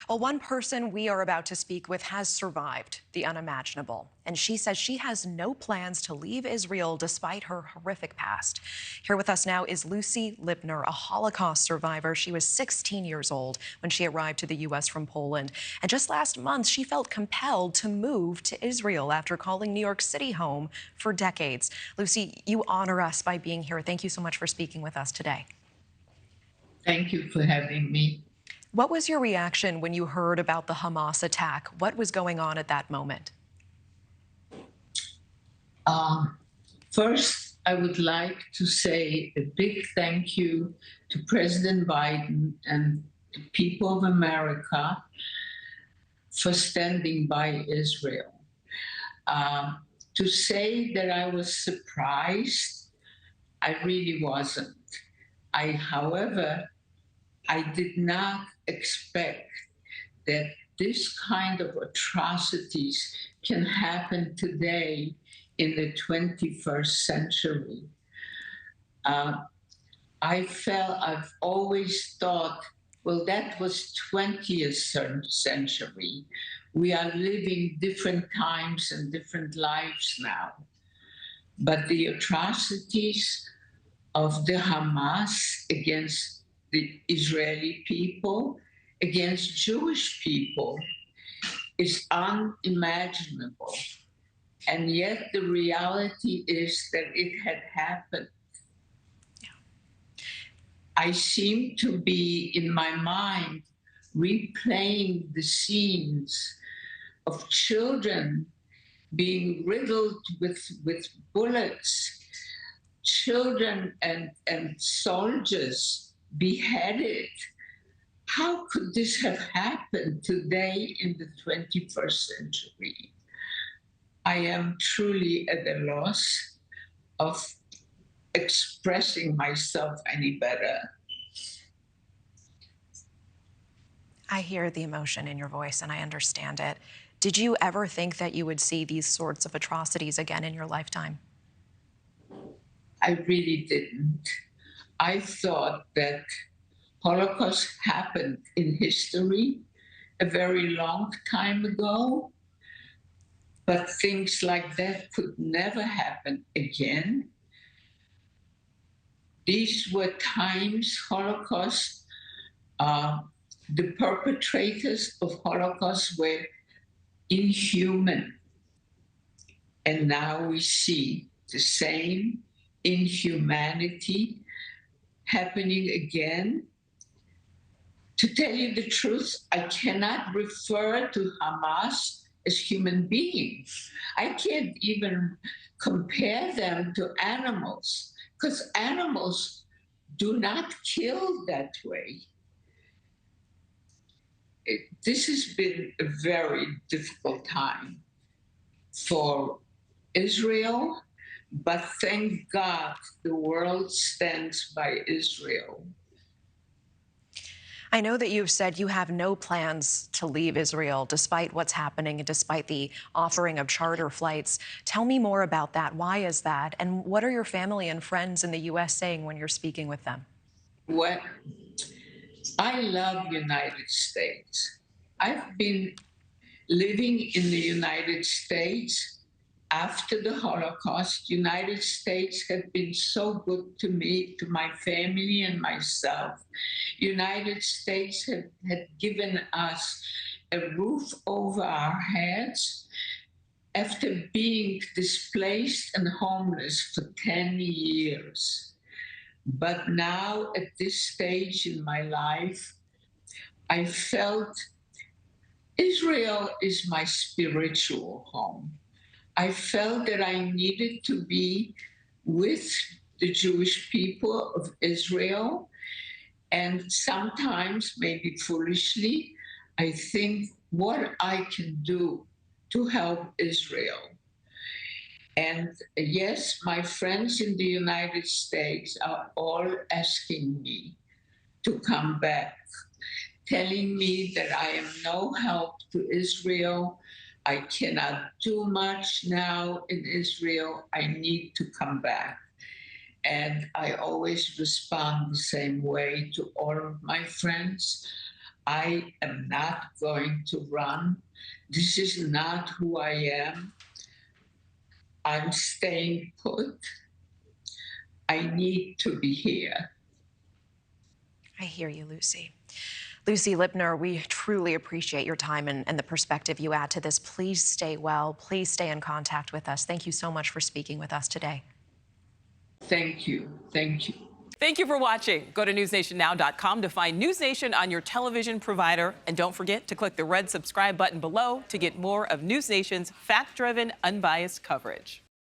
Well, one person we are about to speak with has survived the unimaginable, and she says she has no plans to leave Israel despite her horrific past. Here with us now is Lucy Lipner, a Holocaust survivor. She was 16 years old when she arrived to the U.S. from Poland. And just last month, she felt compelled to move to Israel after calling New York City home for decades. Lucy, you honor us by being here. Thank you so much for speaking with us today. Thank you for having me. What was your reaction when you heard about the Hamas attack? What was going on at that moment? First, I would like to say a big thank you to President Biden and the people of America for standing by Israel. To say that I was surprised, I really wasn't. However, I did not expect that this kind of atrocities can happen today in the 21st century. I've always thought, well, that was 20th century. We are living different times and different lives now. But the atrocities of the Hamas against the Israeli people, against Jewish people, is unimaginable. And yet the reality is that it had happened. I seem to be, in my mind, replaying the scenes of children being riddled with bullets, children and soldiers beheaded. How could this have happened today in the 21st century? I am truly at a loss of expressing myself any better. I hear the emotion in your voice and I understand it. Did you ever think that you would see these sorts of atrocities again in your lifetime? I really didn't. I thought that Holocaust happened in history a very long time ago, but things like that could never happen again. These were times, Holocaust, the perpetrators of Holocaust were inhuman. And now we see the same inhumanity happening again. To tell you the truth, I cannot refer to Hamas as human beings. I can't even compare them to animals, because animals do not kill that way. This has been a very difficult time for Israel, but thank God the world stands by Israel. I know that you've said you have no plans to leave Israel despite what's happening and despite the offering of charter flights. Tell me more about that. Why is that? And what are your family and friends in the U.S. saying when you're speaking with them? Well, I love United States. I've been living in the United States after the Holocaust. United States had been so good to me, to my family and myself. United States had given us a roof over our heads after being displaced and homeless for 10 years. But now, at this stage in my life, I felt Israel is my spiritual home. I felt that I needed to be with the Jewish people of Israel. And sometimes, maybe foolishly, I think what I can do to help Israel. And yes, my friends in the United States are all asking me to come back, telling me that I am no help to Israel. I cannot do much now in Israel. I need to come back. And I always respond the same way to all of my friends. I am not going to run. This is not who I am. I'm staying put. I need to be here. I hear you, Lucy. Lucy Lipner, we truly appreciate your time and the perspective you add to this. Please stay well. Please stay in contact with us. Thank you so much for speaking with us today. Thank you. Thank you. Thank you for watching. Go to newsnationnow.com to find News Nation on your television provider. And don't forget to click the red subscribe button below to get more of News Nation's fact-driven, unbiased coverage.